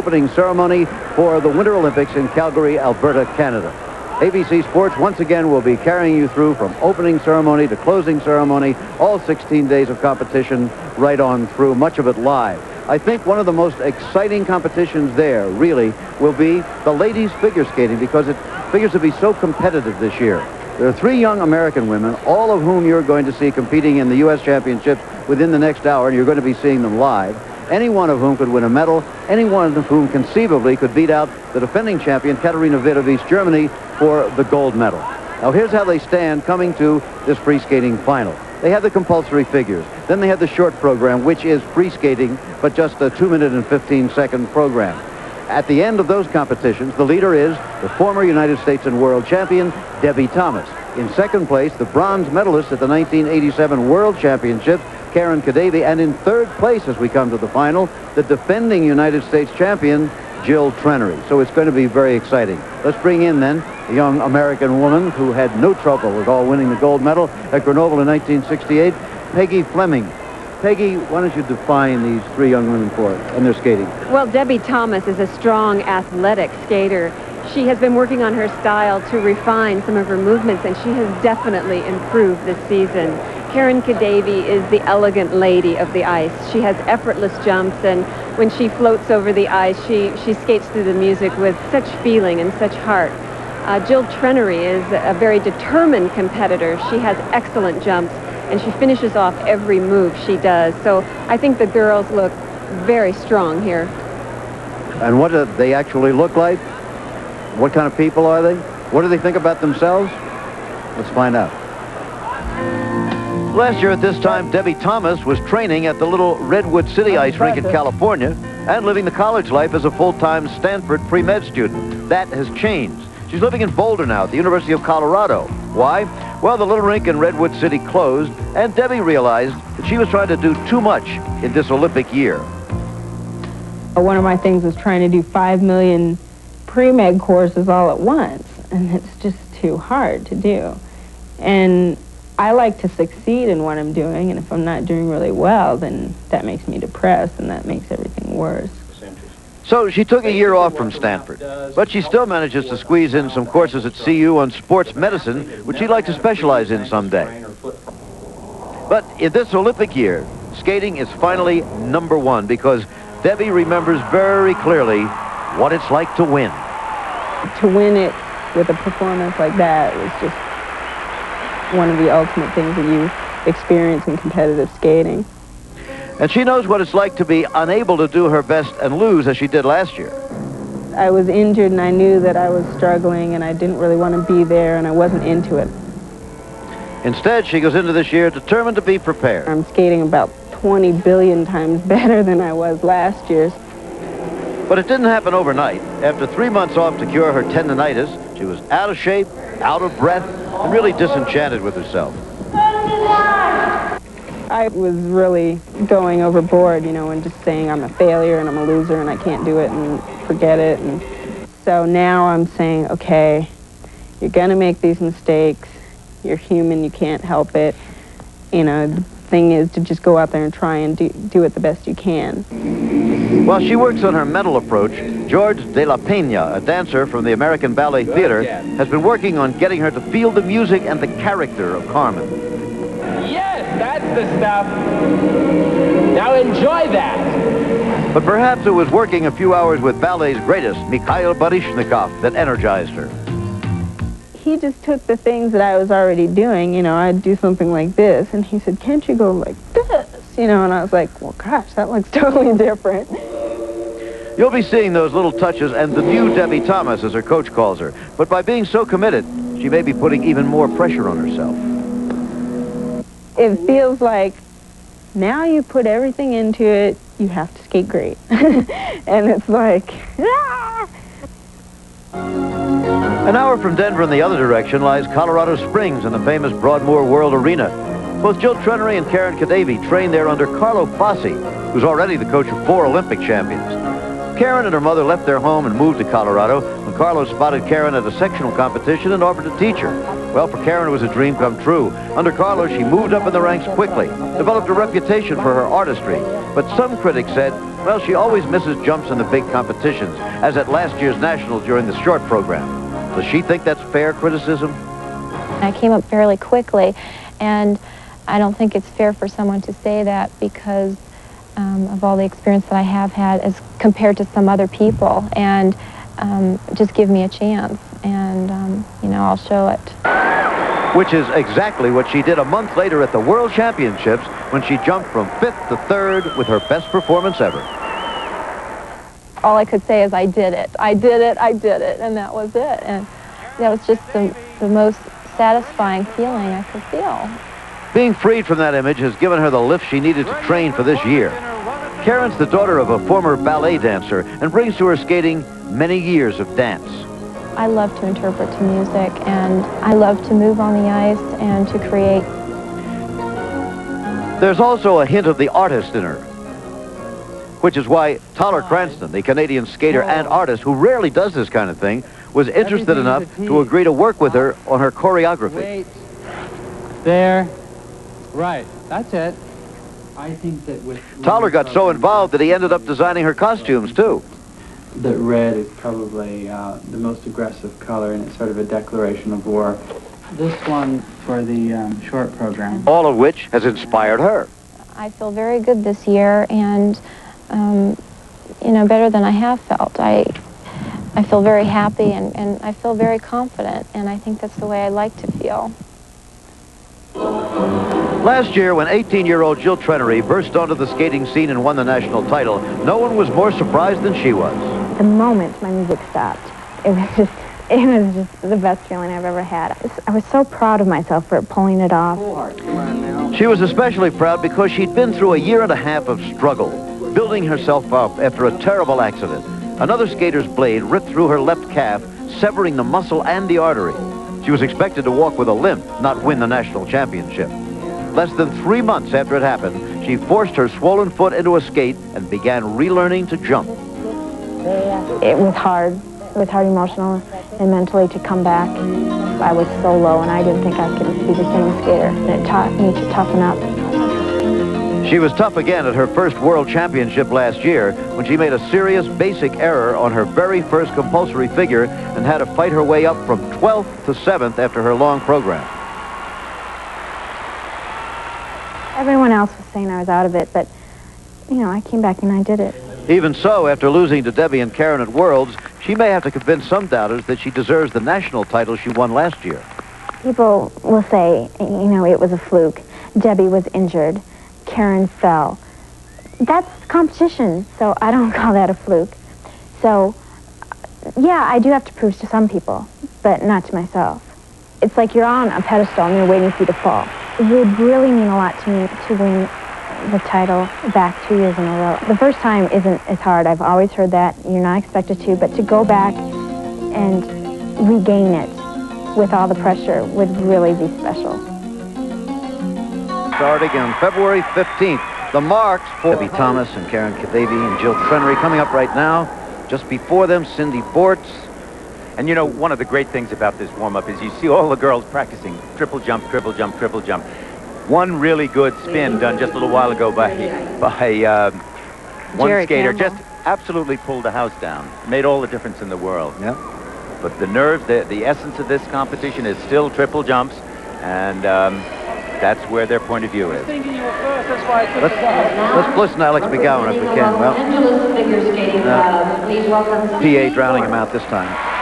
opening ceremony for the Winter Olympics in Calgary, Alberta, Canada. ABC Sports once again will be carrying you through from opening ceremony to closing ceremony, all 16 days of competition right on through, much of it live. I think one of the most exciting competitions there, really, will be the ladies figure skating, because it figures to be so competitive this year. There are 3 young American women, all of whom you're going to see competing in the U.S. Championships within the next hour, and you're going to be seeing them live. Any one of whom could win a medal, any one of whom conceivably could beat out the defending champion, Katharina Witt of East Germany, for the gold medal. Now, here's how they stand coming to this free skating final. They have the compulsory figures. Then they have the short program, which is free skating, but just a 2-minute and 15-second program. At the end of those competitions, the leader is the former United States and world champion, Debi Thomas. In second place, the bronze medalist at the 1987 World Championships, Caryn Kadavy, and in third place as we come to the final, the defending United States champion, Jill Trenary. So it's going to be very exciting. Let's bring in then a young American woman who had no trouble at all winning the gold medal at Grenoble in 1968, Peggy Fleming. Peggy, why don't you define these 3 young women for us and their skating? Well, Debi Thomas is a strong, athletic skater. She has been working on her style to refine some of her movements, and she has definitely improved this season. Caryn Kadavy is the elegant lady of the ice. She has effortless jumps, and when she floats over the ice, she skates through the music with such feeling and such heart. Jill Trenary is a very determined competitor. She has excellent jumps, and she finishes off every move she does. So I think the girls look very strong here. And what do they actually look like? What kind of people are they? What do they think about themselves? Let's find out. Last year at this time, Debi Thomas was training at the little Redwood City ice rink in California and living the college life as a full-time Stanford pre-med student. That has changed. She's living in Boulder now at the University of Colorado. Why? Well, the little rink in Redwood City closed, and Debi realized that she was trying to do too much in this Olympic year. One of my things was trying to do 5 million pre-med courses all at once, and it's just too hard to do. And I like to succeed in what I'm doing, and if I'm not doing really well, then that makes me depressed, and that makes everything worse. So she took a year off from Stanford, but she still manages to squeeze in some courses at CU on sports medicine, which she'd like to specialize in someday. But in this Olympic year, skating is finally #1 because Debi remembers very clearly what it's like to win. To win it with a performance like that was just one of the ultimate things that you experience in competitive skating. And she knows what it's like to be unable to do her best and lose as she did last year. I was injured, and I knew that I was struggling, and I didn't really want to be there, and I wasn't into it. Instead, she goes into this year determined to be prepared. I'm skating about 20 billion times better than I was last year. But it didn't happen overnight. After 3 months off to cure her tendinitis, she was out of shape, out of breath, and really disenchanted with herself. I was really going overboard, you know, and just saying I'm a failure and I'm a loser and I can't do it and forget it. And so now I'm saying, okay, you're going to make these mistakes. You're human. You can't help it. You know, the thing is to just go out there and try and do it the best you can. While she works on her mental approach, George de la Peña, a dancer from the American Ballet Theater, has been working on getting her to feel the music and the character of Carmen. Yes, that's the stuff. Now enjoy that. But perhaps it was working a few hours with ballet's greatest, Mikhail Baryshnikov, that energized her. He just took the things that I was already doing, you know, I'd do something like this, and he said, can't you go like this? You know, and I was like, well, gosh, that looks totally different. You'll be seeing those little touches and the new Debi Thomas, as her coach calls her. But by being so committed, she may be putting even more pressure on herself. It feels like now you put everything into it, you have to skate great. And it's like, ah! An hour from Denver in the other direction lies Colorado Springs and the famous Broadmoor World Arena. Both Jill Trenary and Caryn Kadavy train there under Carlo Fassi, who's already the coach of 4 Olympic champions. Caryn and her mother left their home and moved to Colorado when Carlo spotted Caryn at a sectional competition and offered to teach her. Well, for Caryn, it was a dream come true. Under Carlos, she moved up in the ranks quickly, developed a reputation for her artistry. But some critics said, well, she always misses jumps in the big competitions, as at last year's Nationals during the short program. Does she think that's fair criticism? I came up fairly quickly, and I don't think it's fair for someone to say that because of all the experience that I have had as compared to some other people, and just give me a chance, and you know, I'll show it. Which is exactly what she did a month later at the World Championships when she jumped from 5th to 3rd with her best performance ever. All I could say is I did it. I did it, I did it, and that was it. And that was just the most satisfying feeling I could feel. Being freed from that image has given her the lift she needed to train for this year. Caryn's the daughter of a former ballet dancer and brings to her skating many years of dance. I love to interpret to music, and I love to move on the ice and to create. There's also a hint of the artist in her, which is why Tyler Cranston, the Canadian skater and artist who rarely does this kind of thing, was interested enough to agree to work with her on her choreography. Wait. There. Right. That's it. I think that with... Tyler got so involved that he ended up designing her costumes, too. That red is probably the most aggressive color, and it's sort of a declaration of war. This one for the short program. All of which has inspired her. I feel very good this year, and you know, better than I have felt. I feel very happy, and I feel very confident, and I think that's the way I like to feel. Last year, when 18-year-old Jill Trenary burst onto the skating scene and won the national title, no one was more surprised than she was. The moment my music stopped, it was just the best feeling I've ever had. I was so proud of myself for pulling it off. She was especially proud because she'd been through a year and a half of struggle, building herself up after a terrible accident. Another skater's blade ripped through her left calf, severing the muscle and the artery. She was expected to walk with a limp, not win the national championship. Less than 3 months after it happened, she forced her swollen foot into a skate and began relearning to jump. It was hard. It was hard emotionally and mentally to come back. I was so low, and I didn't think I could be the same skater. And it taught me to toughen up. She was tough again at her first World Championship last year when she made a serious basic error on her very first compulsory figure and had to fight her way up from 12th to 7th after her long program. Everyone else was saying I was out of it, but, you know, I came back and I did it. Even so, after losing to Debi and Caryn at Worlds, she may have to convince some doubters that she deserves the national title she won last year. People will say, you know, it was a fluke. Debi was injured. Caryn fell. That's competition, so I don't call that a fluke. So, yeah, I do have to prove to some people, but not to myself. It's like you're on a pedestal and you're waiting for you to fall. It would really mean a lot to me to win the title back 2 years in a row. The first time isn't as hard. I've always heard that. You're not expected to, but to go back and regain it with all the pressure would really be special. Starting on February 15th, the marks for Debi Thomas and Kadavy and Jill Trenary coming up right now. Just before them, Cindy Bortz. And you know, one of the great things about this warm-up is you see all the girls practicing triple jump, triple jump, triple jump. One really good spin done just a little while ago by one Jerry skater Campbell. just absolutely pulled the house down. Made all the difference in the world. Yep. But the nerve, the essence of this competition is still triple jumps, and that's where their point of view is. Let's listen to Alex McGowan if we can. Well, PA drowning him out this time.